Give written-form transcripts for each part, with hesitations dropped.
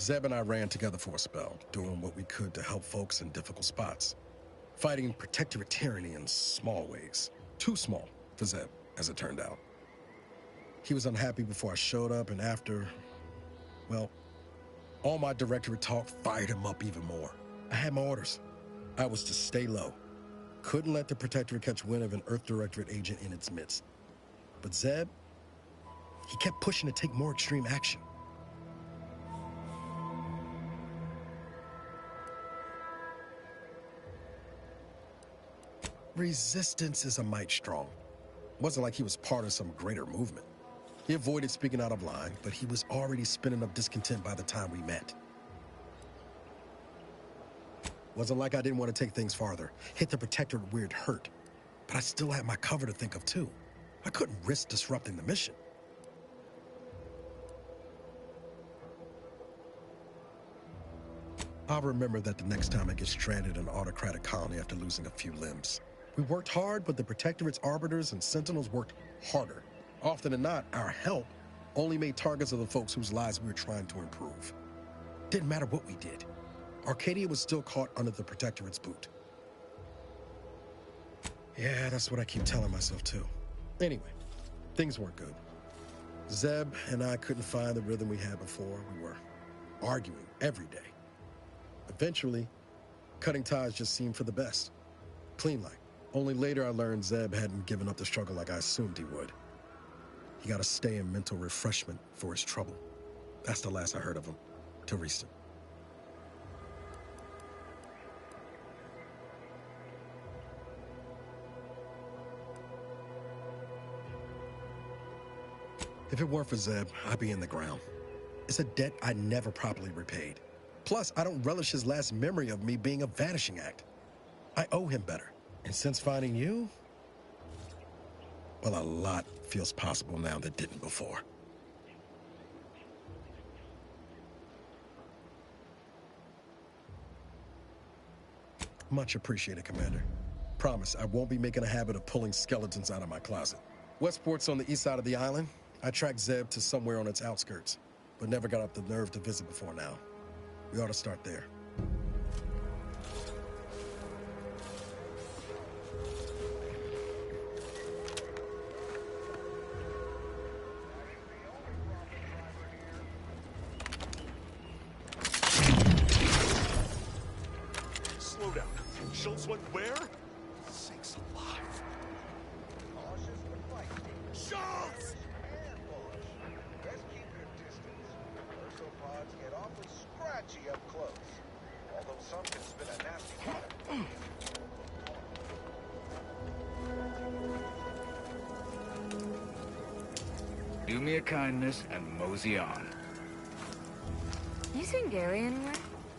Zeb and I ran together for a spell, doing what we could to help folks in difficult spots. Fighting protectorate tyranny in small ways. Too small for Zeb, as it turned out. He was unhappy before I showed up, and after, well, all my directorate talk fired him up even more. I had my orders. I was to stay low. Couldn't let the protectorate catch wind of an Earth Directorate agent in its midst. But Zeb, he kept pushing to take more extreme action. Resistance is a mite strong. It wasn't like he was part of some greater movement. He avoided speaking out of line, but he was already spinning up discontent by the time we met. Wasn't like I didn't want to take things farther, hit the protectorate where it hurt. But I still had my cover to think of too. I couldn't risk disrupting the mission. I'll remember that the next time I get stranded in an autocratic colony after losing a few limbs. We worked hard, but the protectorate's arbiters and sentinels worked harder. Often than not, our help only made targets of the folks whose lives we were trying to improve. Didn't matter what we did. Arcadia was still caught under the protectorate's boot. Yeah, that's what I keep telling myself too. Anyway, things weren't good. Zeb and I couldn't find the rhythm we had before. We were arguing every day. Eventually, cutting ties just seemed for the best. Clean like. Only later I learned Zeb hadn't given up the struggle like I assumed he would. He got to stay in mental refreshment for his trouble. That's the last I heard of him, till recent. If it weren't for Zeb, I'd be in the ground. It's a debt I never properly repaid. Plus, I don't relish his last memory of me being a vanishing act. I owe him better. And since finding you, well, a lot feels possible now that didn't before. Much appreciated, Commander. Promise, I won't be making a habit of pulling skeletons out of my closet. Westport's on the east side of the island. I tracked Zeb to somewhere on its outskirts, but never got up the nerve to visit before now. We ought to start there. Slow down. Schultz went where? Sakes alive. Schultz! Best keep your distance. Versopods get awfully scratchy up close. Although some can spit a nasty one. Do me a kindness and mosey on. You seen Gary anywhere?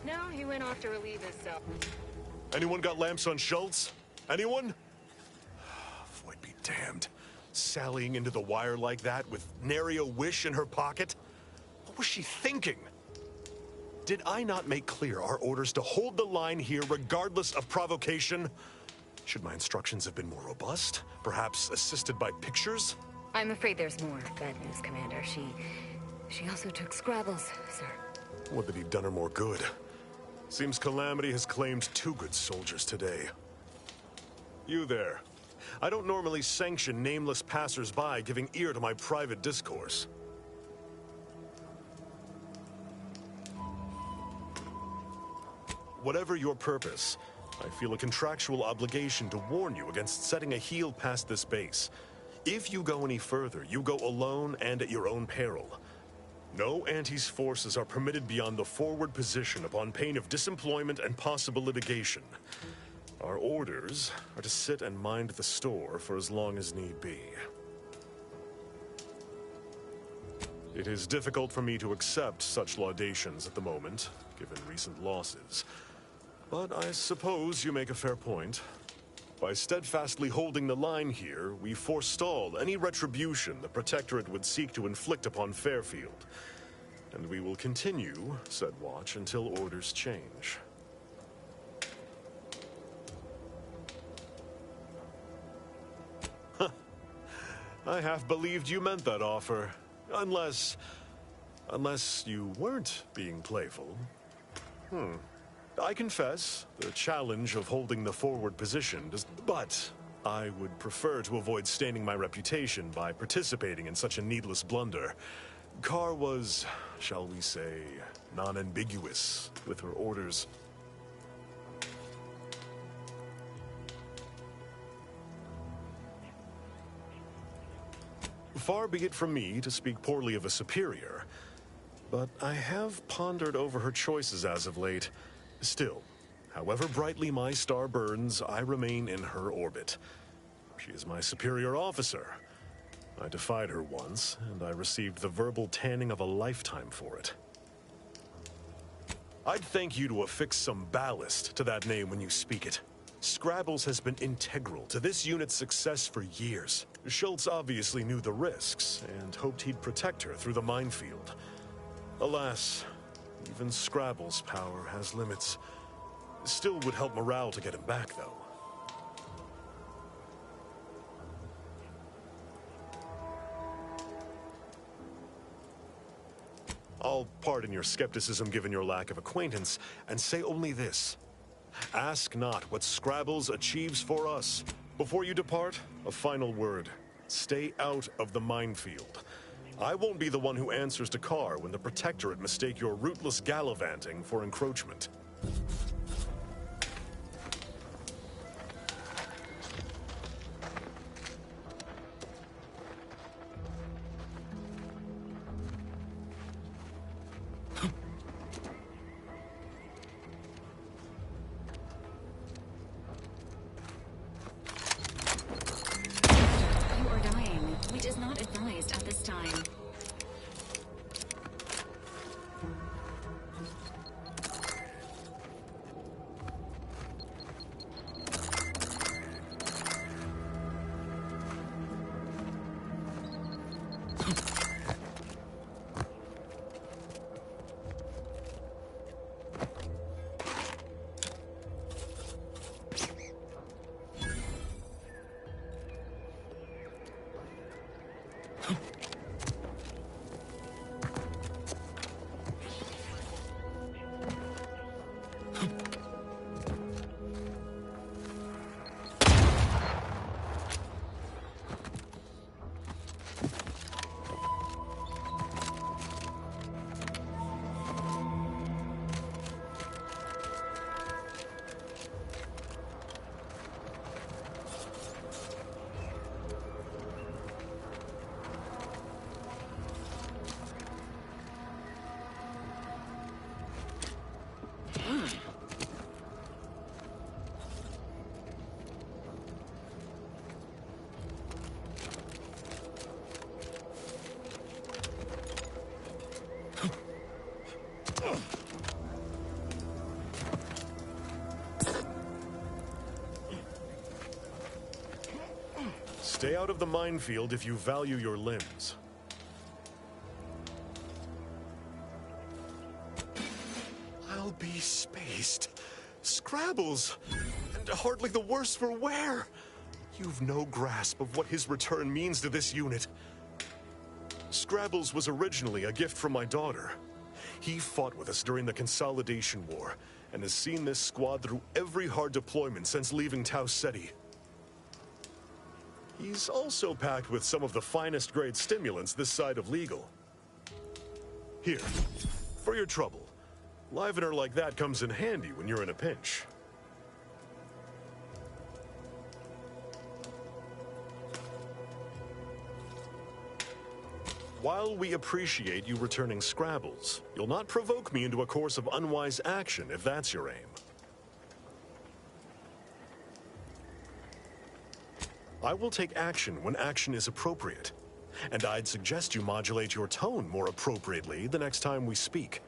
No, he went off to relieve himself. Anyone got lamps on Schultz? Anyone? Void be damned. Sallying into the wire like that with nary a wish in her pocket? What was she thinking? Did I not make clear our orders to hold the line here regardless of provocation? Should my instructions have been more robust? Perhaps assisted by pictures? I'm afraid there's more bad news, Commander. She also took Scrabbles, sir. Would that he'd done her more good. Seems Calamity has claimed 2 good soldiers today. You there. I don't normally sanction nameless passers-by giving ear to my private discourse. Whatever your purpose, I feel a contractual obligation to warn you against setting a heel past this base. If you go any further, you go alone and at your own peril. No Antes forces are permitted beyond the forward position upon pain of disemployment and possible litigation. Our orders are to sit and mind the store for as long as need be. It is difficult for me to accept such laudations at the moment, given recent losses. But I suppose you make a fair point. By steadfastly holding the line here, we forestall any retribution the Protectorate would seek to inflict upon Fairfield. And we will continue said watch until orders change. I half believed you meant that offer. Unless Unless you weren't being playful. I confess, the challenge of holding the forward position does... But I would prefer to avoid staining my reputation by participating in such a needless blunder. Carr was, shall we say, non-ambiguous with her orders. Far be it from me to speak poorly of a superior, but I have pondered over her choices as of late. Still, however brightly my star burns, I remain in her orbit. She is my superior officer. I defied her once, and I received the verbal tanning of a lifetime for it. I'd thank you to affix some ballast to that name when you speak it. Scrabbles has been integral to this unit's success for years. Schultz obviously knew the risks, and hoped he'd protect her through the minefield. Alas, even Scrabble's power has limits. Still would help morale to get him back, though. I'll pardon your skepticism given your lack of acquaintance, and say only this. Ask not what Scrabbles achieves for us. Before you depart, a final word. Stay out of the minefield. I won't be the one who answers to Carr when the Protectorate mistake your rootless gallivanting for encroachment. You are dying, which is not advised at this time. Stay out of the minefield if you value your limbs. I'll be spaced. Scrabbles! And hardly the worse for wear! You've no grasp of what his return means to this unit. Scrabbles was originally a gift from my daughter. He fought with us during the Consolidation War, and has seen this squad through every hard deployment since leaving Tau Ceti. He's also packed with some of the finest grade stimulants this side of legal. Here, for your trouble. Livener like that comes in handy when you're in a pinch. While we appreciate you returning Scrabbles, you'll not provoke me into a course of unwise action if that's your aim. I will take action when action is appropriate, and I'd suggest you modulate your tone more appropriately the next time we speak.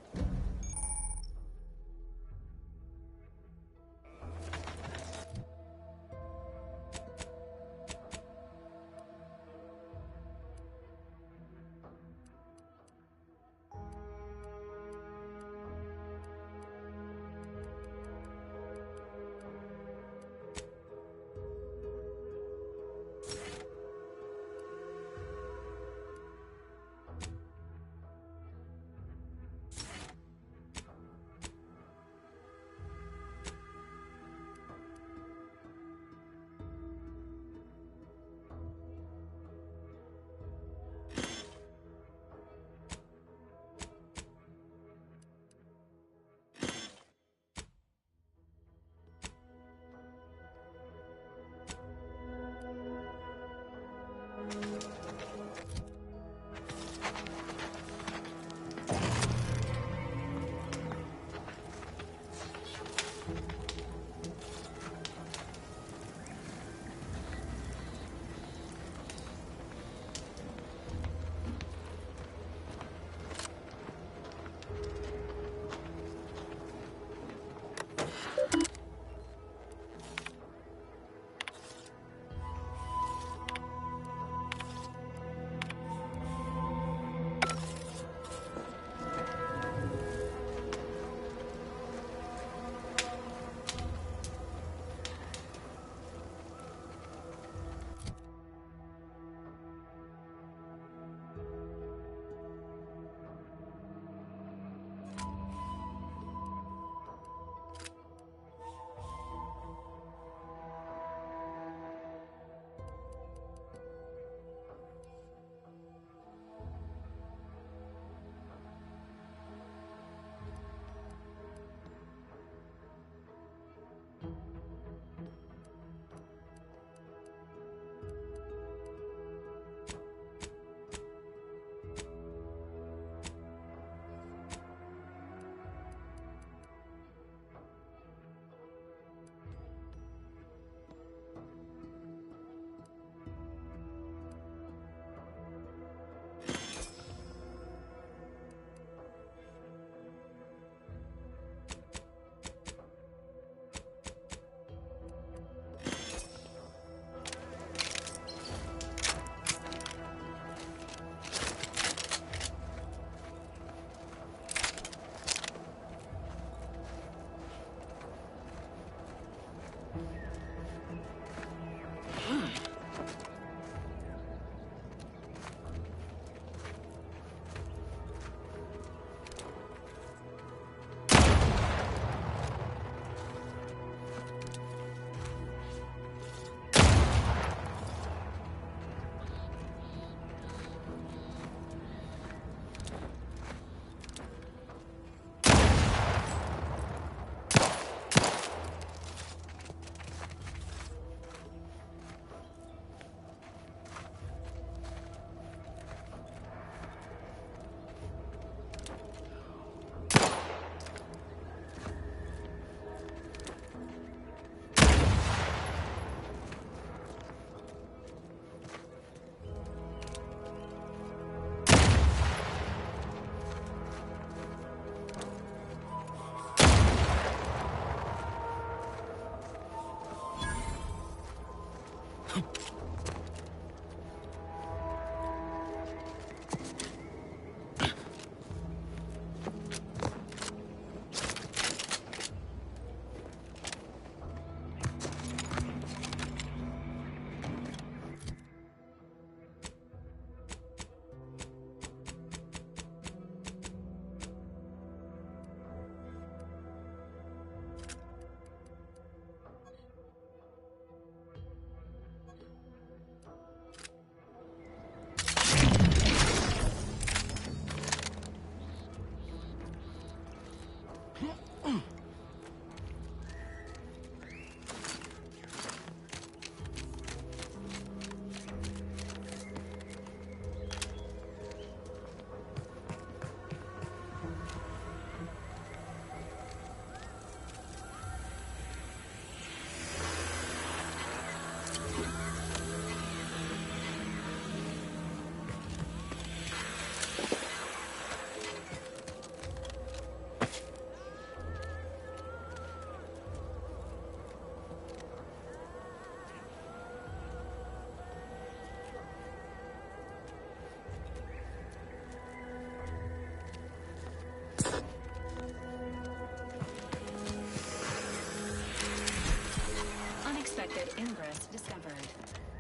Unexpected ingress discovered.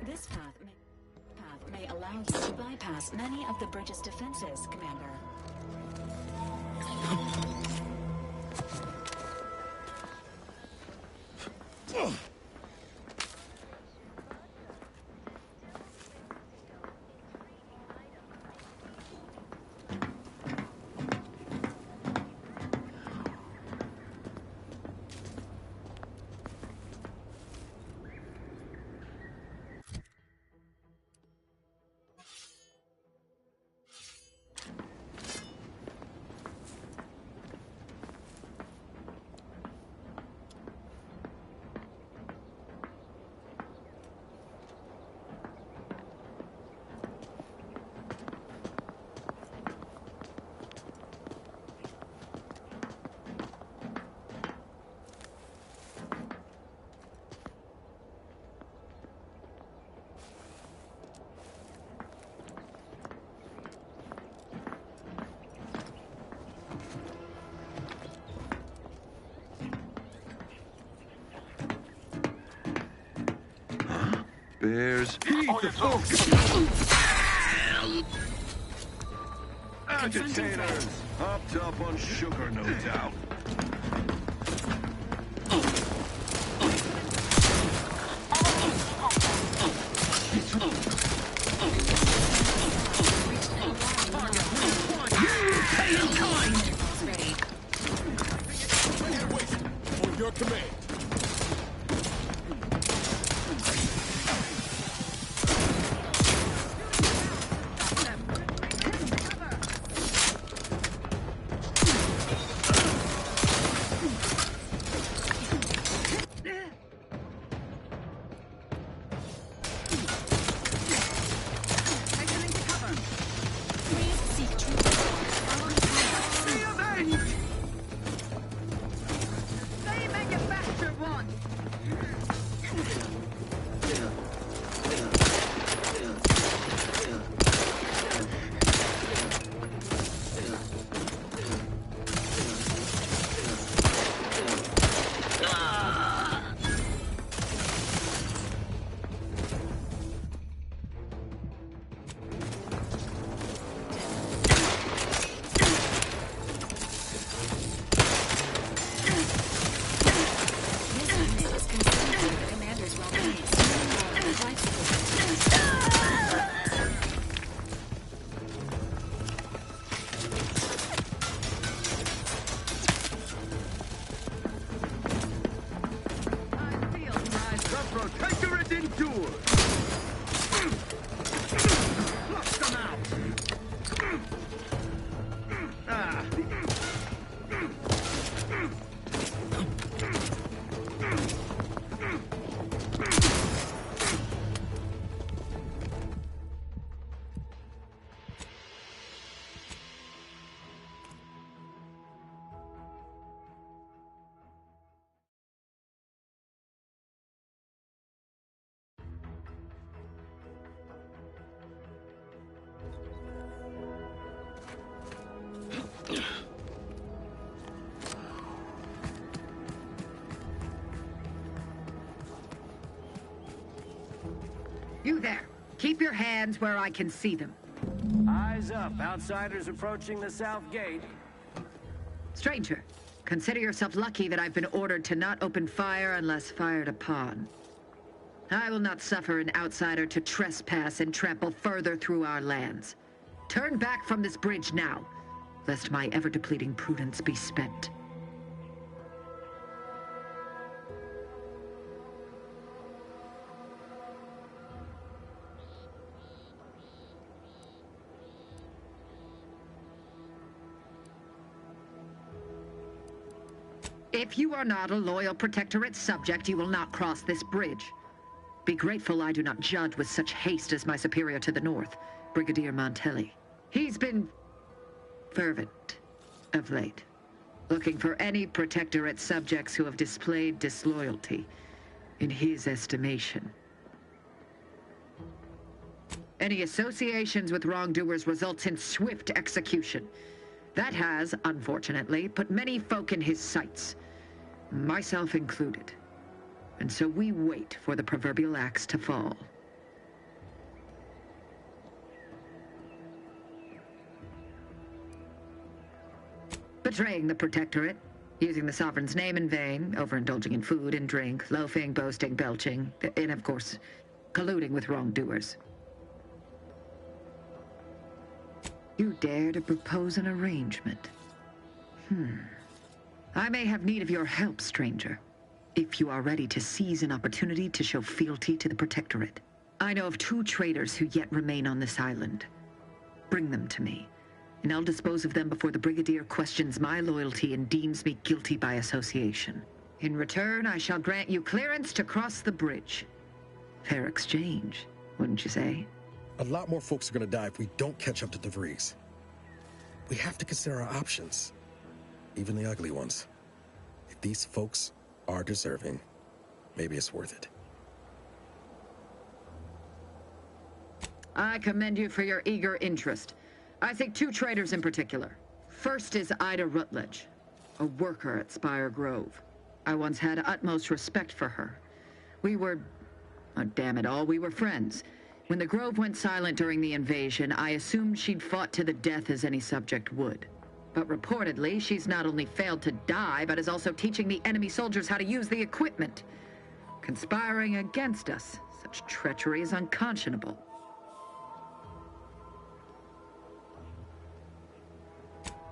This path may allow you to bypass many of the bridge's defenses, Commander. Bears eat the folks! Agitators! Hopped up on sugar, no doubt. Ready. On your command. Please seek true. Follow the path. They make a faster one! This unit is concerned with the commander's well-being. Life support. I feel nice. The protectorate endures! Flush them out! Ah! You there. Keep your hands where I can see them. Eyes up. Outsiders approaching the south gate. Stranger, consider yourself lucky that I've been ordered to not open fire unless fired upon. I will not suffer an outsider to trespass and trample further through our lands. Turn back from this bridge now, lest my ever-depleting prudence be spent. If you are not a loyal Protectorate subject, you will not cross this bridge. Be grateful I do not judge with such haste as my superior to the north, Brigadier Montelli. He's been fervent of late, looking for any Protectorate subjects who have displayed disloyalty in his estimation. Any associations with wrongdoers results in swift execution. That has, unfortunately, put many folk in his sights, myself included. And so we wait for the proverbial axe to fall. Betraying the Protectorate, using the Sovereign's name in vain, overindulging in food and drink, loafing, boasting, belching, and of course, colluding with wrongdoers. You dare to propose an arrangement? I may have need of your help, stranger, if you are ready to seize an opportunity to show fealty to the Protectorate. I know of 2 traitors who yet remain on this island. Bring them to me, and I'll dispose of them before the Brigadier questions my loyalty and deems me guilty by association. In return, I shall grant you clearance to cross the bridge. Fair exchange, wouldn't you say? A lot more folks are gonna die if we don't catch up to DeVries. We have to consider our options, even the ugly ones. If these folks are deserving, maybe it's worth it. I commend you for your eager interest. I think 2 traitors in particular. First is Ida Rutledge, a worker at Spire Grove. I once had utmost respect for her. We were, oh, damn it all, we were friends. When the Grove went silent during the invasion, I assumed she'd fought to the death as any subject would. But reportedly, she's not only failed to die, but is also teaching the enemy soldiers how to use the equipment. Conspiring against us. Such treachery is unconscionable.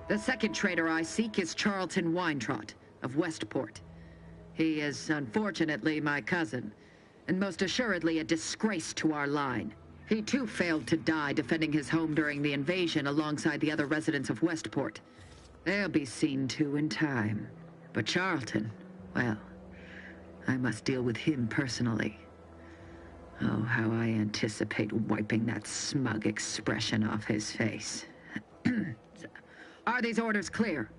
The second traitor I seek is Charlton Weintrot of Westport. He is, unfortunately, my cousin, and most assuredly a disgrace to our line. He too failed to die defending his home during the invasion alongside the other residents of Westport. They'll be seen to in time. But Charlton, well, I must deal with him personally. Oh, how I anticipate wiping that smug expression off his face. Are these orders clear?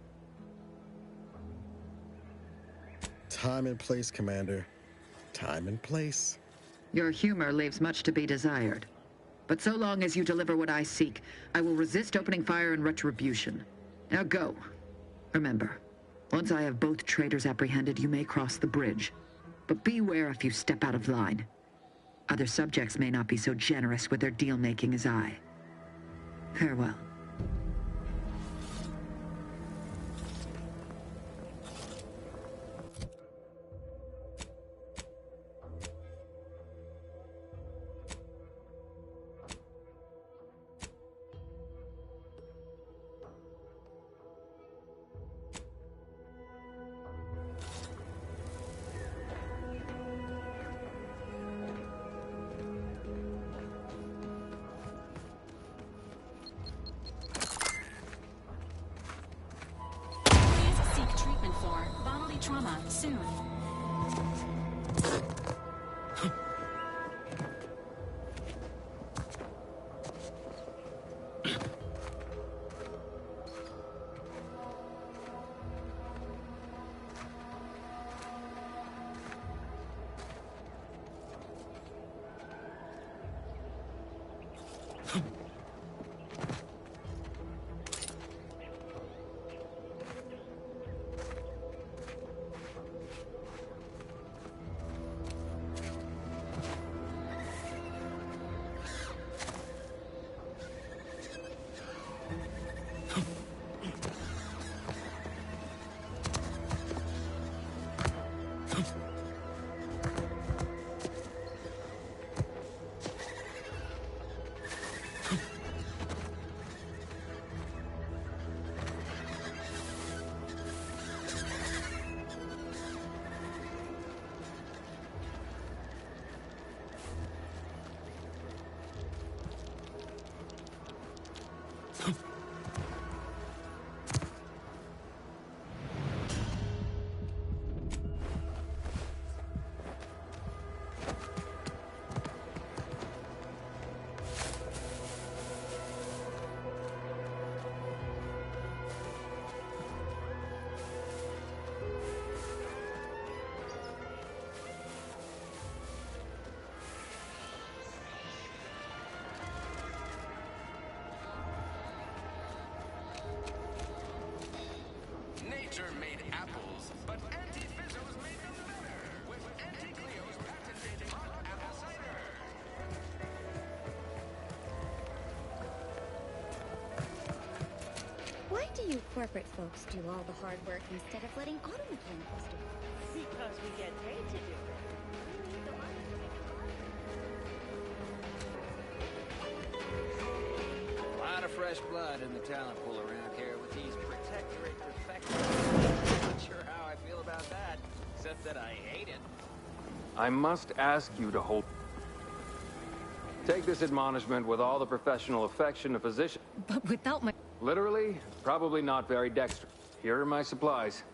Time and place, Commander. Time and place. Your humor leaves much to be desired. But so long as you deliver what I seek, I will resist opening fire in retribution. Now go. Remember, once I have both traitors apprehended, you may cross the bridge. But beware if you step out of line. Other subjects may not be so generous with their deal-making as I. Farewell. Trauma soon. apples, but Anti-Fizzos made them better with Anti-Cleo's patented hot apple cider. Why do you corporate folks do all the hard work instead of letting auto mechanicals do it? Because we get paid to do it. A lot of fresh blood in the talent pool around here with these protectorate defectors. Not sure how I feel about that, except that I hate it. I must ask you to hold... Take this admonishment with all the professional affection a physician... But without my... Literally, probably not very dexterous. Here are my supplies.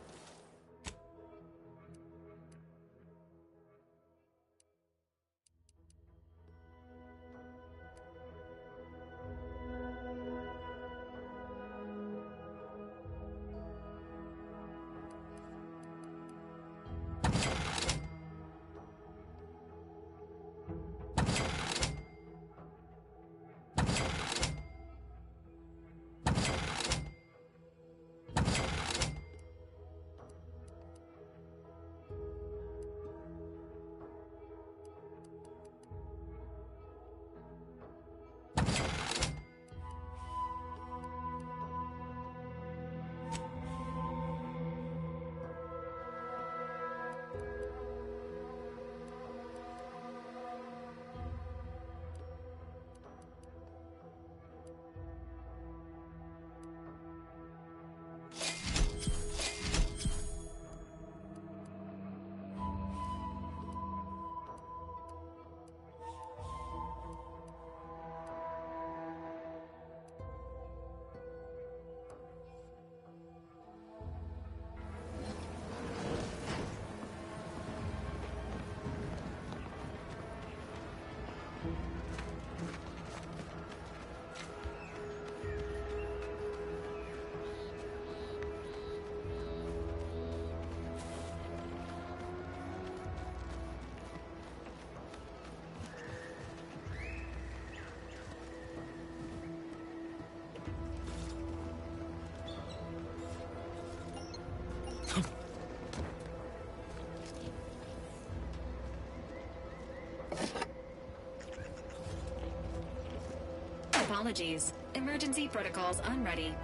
Apologies. Emergency protocols unready.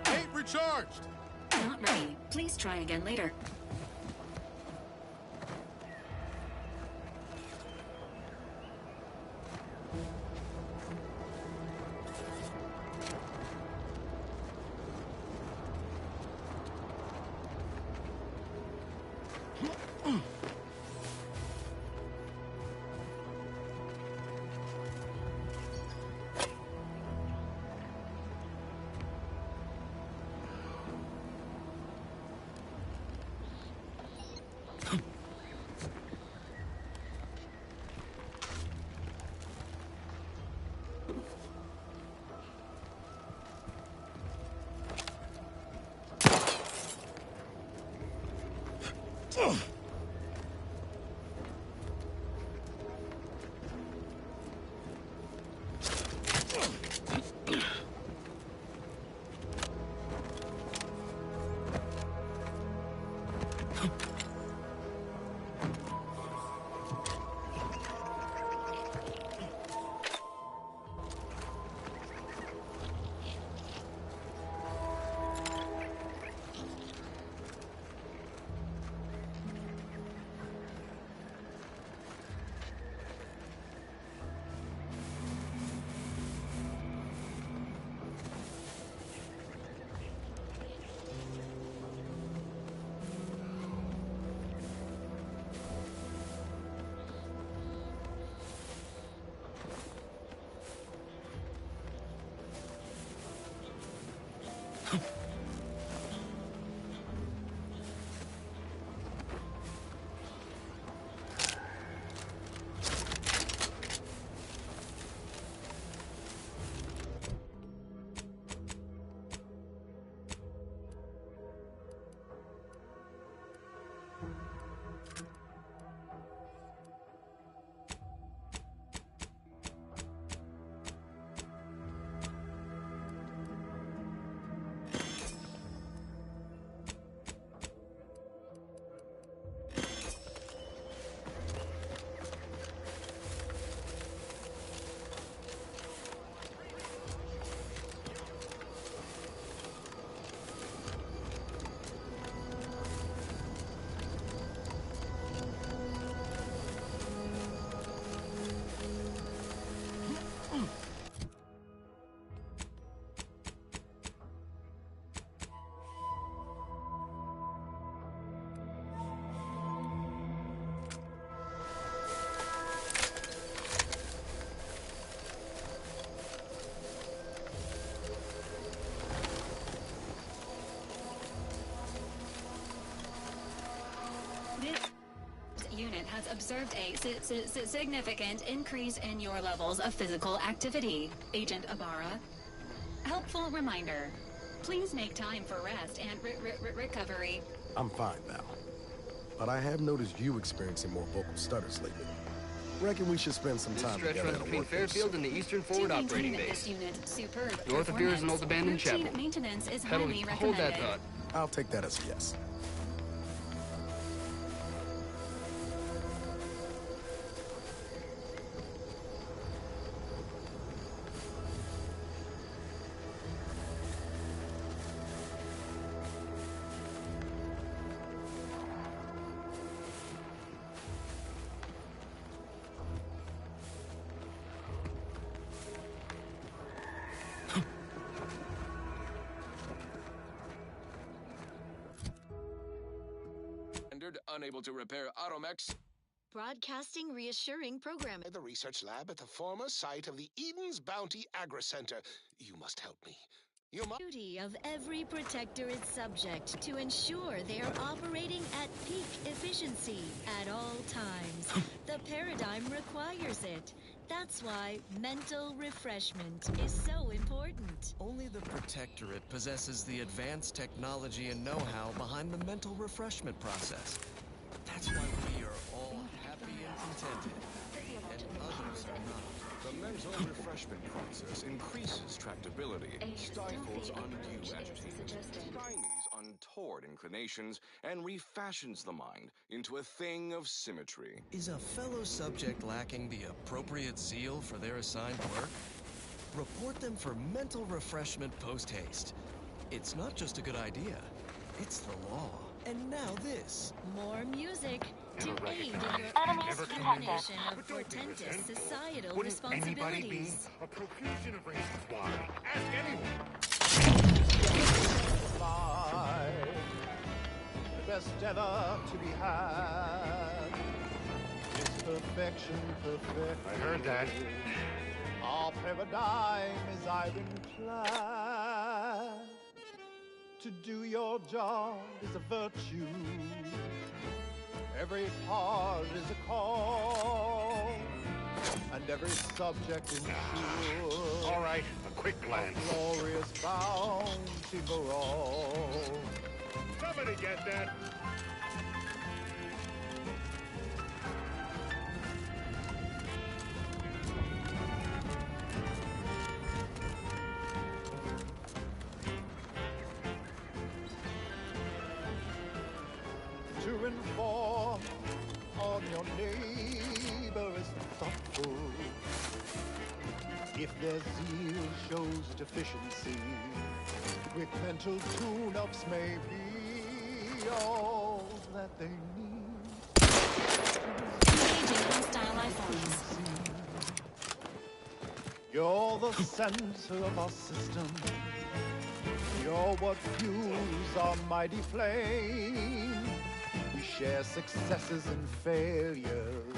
Ain't recharged! Not ready. Please try again later. unit has observed a significant increase in your levels of physical activity, Agent Ibarra. Helpful reminder. Please make time for rest and recovery. I'm fine now. But I have noticed you experiencing more vocal stutters lately. Reckon we should spend some time Stretch together runs at a between work base Fairfield soon. and the Eastern Forward Operating Base. This unit, superb North of here is an old abandoned routine chapel. Maintenance is Hold highly that recommended. thought. I'll take that as a yes. Unable to repair automechs. Broadcasting reassuring program. The research lab at the former site of the Eden's Bounty Agri Center. You must help me. Duty of every protectorate subject to ensure they are operating at peak efficiency at all times. The paradigm requires it. That's why mental refreshment is so important. Only the Protectorate possesses the advanced technology and know-how behind the mental refreshment process. That's why we are all happy and contented, and others are not. The mental refreshment process increases tractability, stifles undue agitation, stymies untoward inclinations, and refashions the mind into a thing of symmetry. Is a fellow subject lacking the appropriate zeal for their assigned work? Report them for mental refreshment post-haste. It's not just a good idea, it's the law. And now this. More music to aid in your Enemies elimination of portentous societal responsibilities. A profusion of reasons why. Ask anyone. The best ever to be had. It's perfection, perfect. I heard that. Our paradigm is ironclad. To do your job is a virtue. Every part is a call, and every subject ensures. All right, a quick glance. A glorious bounty for all. Somebody get that. To inform on your neighbor is thoughtful. If their zeal shows deficiency, quick mental tune-ups may be all that they need. Engaging hostile life forms. You're the center of our system. You're what fuels our mighty flame. We share successes and failures,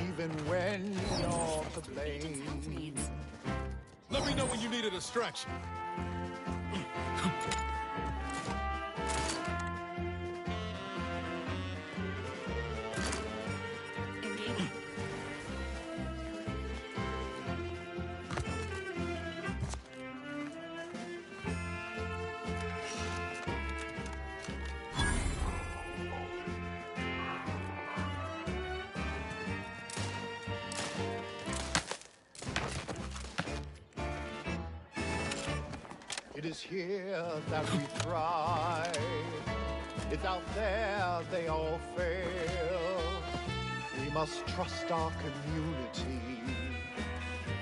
even when you're to blame. Let me know when you need a distraction. It is here that we thrive. It's out there they all fail. We must trust our community.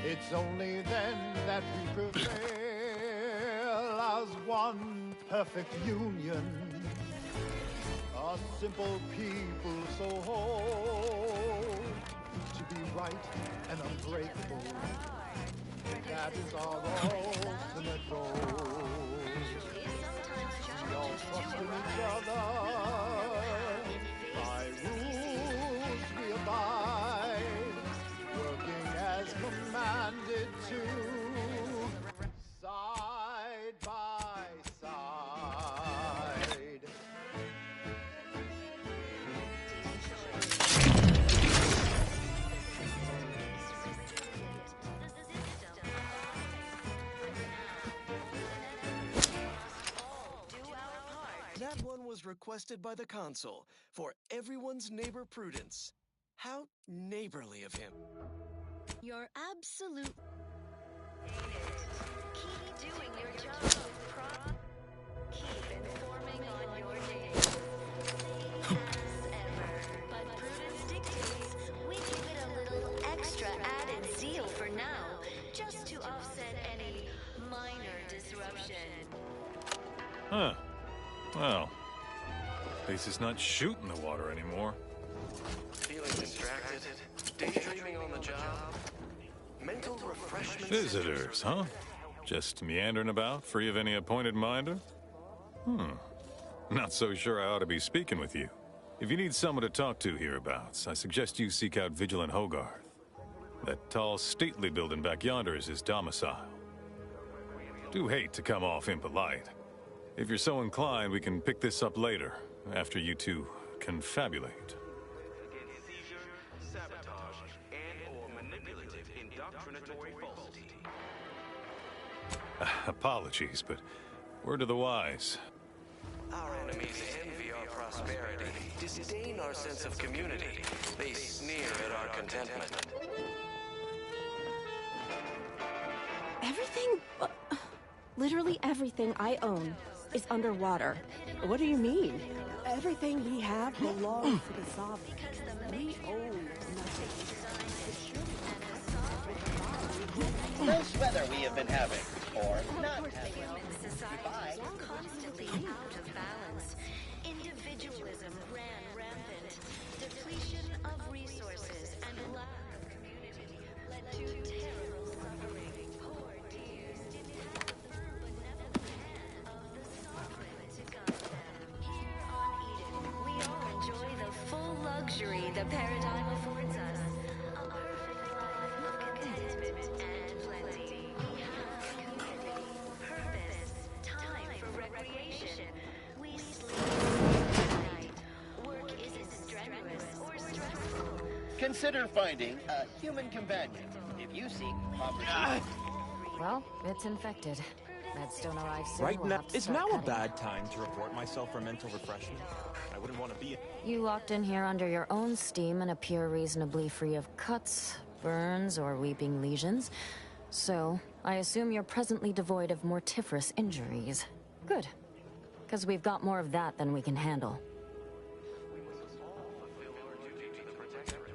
It's only then that we prevail as one perfect union. A simple people so whole to be right and unbreakable. That is our ultimate goal. We all trust in each other. By rules we abide, working as commanded to, side by side. requested by the Consul for everyone's neighbor prudence. How neighborly of him. Your absolute... Keep doing your job with pride. Keep informing on your days. Same as ever. But prudence dictates we give it a little extra added zeal for now, just to offset any minor disruption. Huh. Well, at least it's not shooting the water anymore. Feeling distracted? Daydreaming on the job? Mental refreshment... Visitors, huh? Just meandering about, free of any appointed minder? Not so sure I ought to be speaking with you. If you need someone to talk to hereabouts, I suggest you seek out Vigilant Hogarth. That tall, stately building back yonder is his domicile. Do hate to come off impolite. If you're so inclined, we can pick this up later, after you two confabulate. Sabotage and/or manipulative indoctrinatory falsity. Apologies, but word to the wise. Our enemies envy our prosperity, disdain our sense of community. They sneer at our contentment. Everything, literally everything I own is underwater. What do you mean? Everything we have belongs to the sovereign. We own nothing. Nice weather we have been having, or not having. Human society constantly out of balance. Individualism ran rampant. Depletion of resources and lack of community led to terrible suffering. Poor dears didn't have the benevolent hand of the sovereign to guide them. Here on Eden, we all enjoy the full luxury the paradigm affords us. A perfect life of contentment and plenty. We have community, purpose, time for recreation. We sleep at night. Work isn't strenuous or stressful. Consider finding a human companion if you seek opportunity. Well, it's infected. Redstone arrives soon. Right We'll now, have to is start now a cutting. bad time to report myself for mental refreshment? I wouldn't want to be... You locked in here under your own steam and appear reasonably free of cuts, burns, or weeping lesions. So, I assume you're presently devoid of mortiferous injuries. Good. Because we've got more of that than we can handle.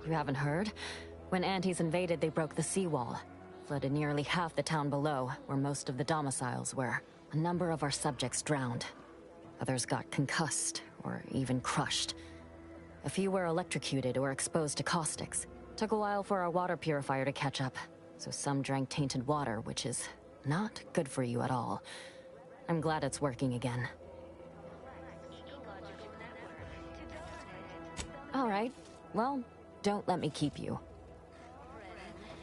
You haven't heard? When Antes invaded, they broke the seawall. Flooded nearly half the town below, where most of the domiciles were. A number of our subjects drowned. Others got concussed, or even crushed. A few were electrocuted or exposed to caustics. Took a while for our water purifier to catch up, so some drank tainted water, which is not good for you at all. I'm glad it's working again. All right, well, don't let me keep you.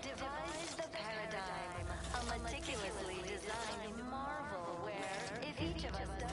Devise the paradigm, a meticulously designed marvel where, if each of us does,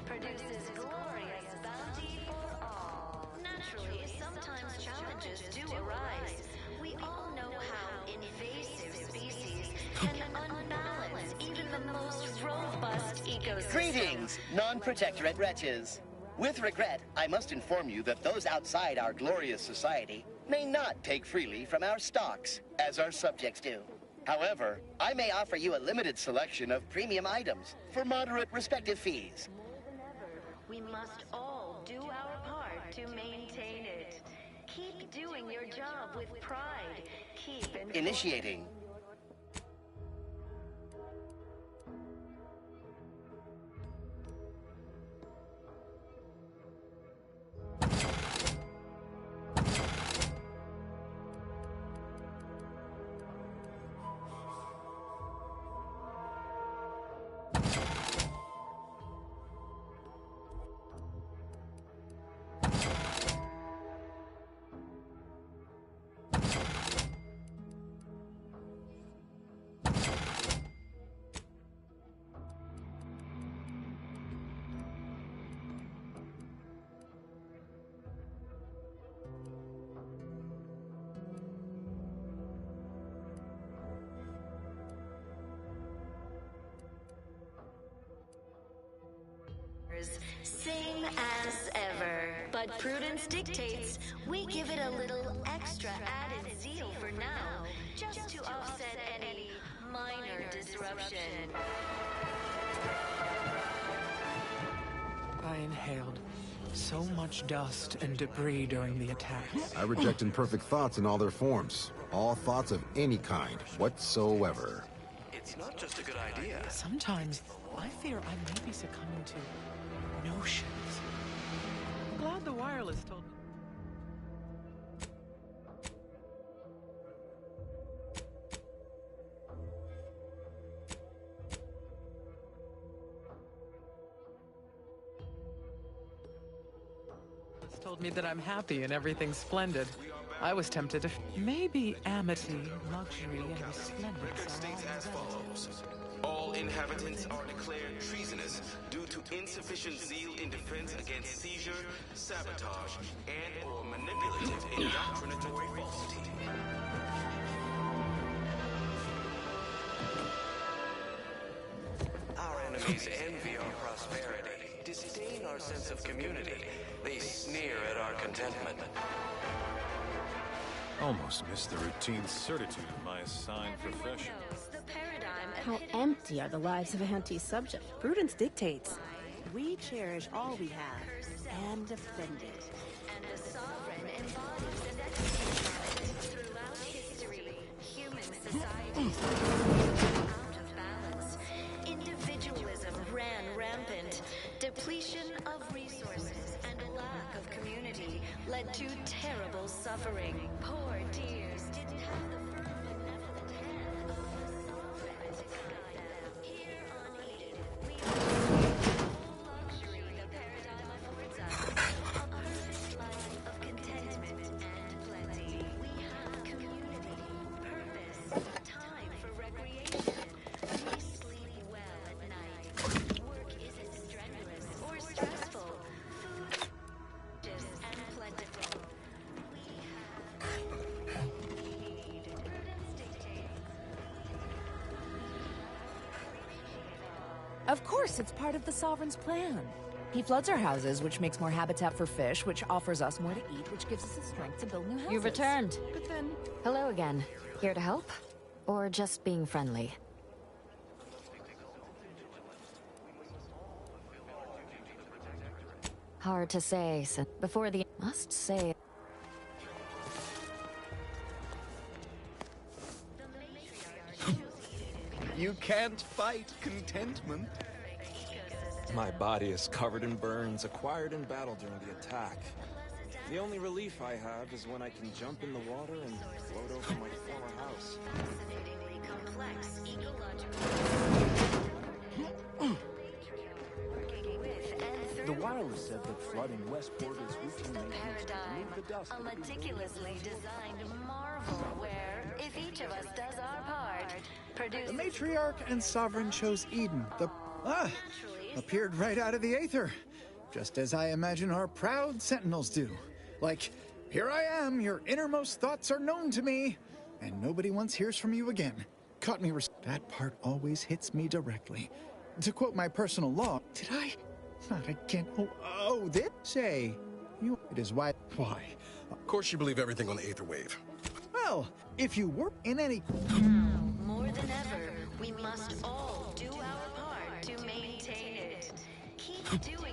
produces glorious bounty for all. Naturally, sometimes challenges do arise. We all know how invasive species can unbalance even the most robust ecosystems. Greetings, non-protectorate wretches. With regret, I must inform you that those outside our glorious society may not take freely from our stocks, as our subjects do. However, I may offer you a limited selection of premium items for moderate respective fees. More than ever, we must all do our part to maintain it. Keep doing your job with pride. Keep Initiating. Same as ever. But prudence dictates we give it a little extra added zeal for now, just to offset any minor disruption. I inhaled so much dust and debris during the attack. I reject imperfect thoughts in all their forms. All thoughts of any kind, whatsoever. It's not just a good idea. Sometimes I fear I may be succumbing to notions. I'm glad the wireless told me. Told me that I'm happy and everything's splendid. I was tempted to... Maybe amity, luxury, and resplendence. Record states as follows. All inhabitants are declared treasonous due to insufficient zeal in defense against seizure, sabotage, and/or manipulative indoctrinatory falsity. Our enemies envy our prosperity, disdain our sense of community. They sneer at our contentment. Almost missed the routine certitude of my assigned profession. How empty are the lives of anti-subject? Prudence dictates. We cherish all we have and defend it. And the sovereign embodies and exercises throughout history. Human societies out of balance. Individualism ran rampant. Depletion of resources and a lack of community led to terrible suffering. Poor dears didn't have the firm benevolent hand of the sovereign to guide them. Here on Eden, we have the full luxury the paradigm affords us. A perfect life of contentment and plenty. We have community, purpose, time for recreation. We sleep well at night. Work isn't strenuous or stressful. Food is and plentiful. Of course, it's part of the Sovereign's plan. He floods our houses, which makes more habitat for fish, which offers us more to eat, which gives us the strength to build new houses. You've returned. But then... Hello again. Here to help? Or just being friendly? Hard to say, since before the... Must say... You can't fight contentment. My body is covered in burns acquired in battle during the attack. The only relief I have is when I can jump in the water and float over my former house. The wireless said that flooding Westport is routinely used to remove the dust. A meticulously designed marvel where, if each of us does our part, produces... The matriarch and sovereign chose Eden. Appeared right out of the aether. Just as I imagine our proud sentinels do. Like, here I am, your innermost thoughts are known to me, and nobody once hears from you again. Caught me that part always hits me directly. To quote my personal law, did I? Not again. Oh, this say. You, it is why. Of course you believe everything on the Aether Wave. Well, if you were in any... Now, more than ever, we must all do our part to maintain it. Keep doing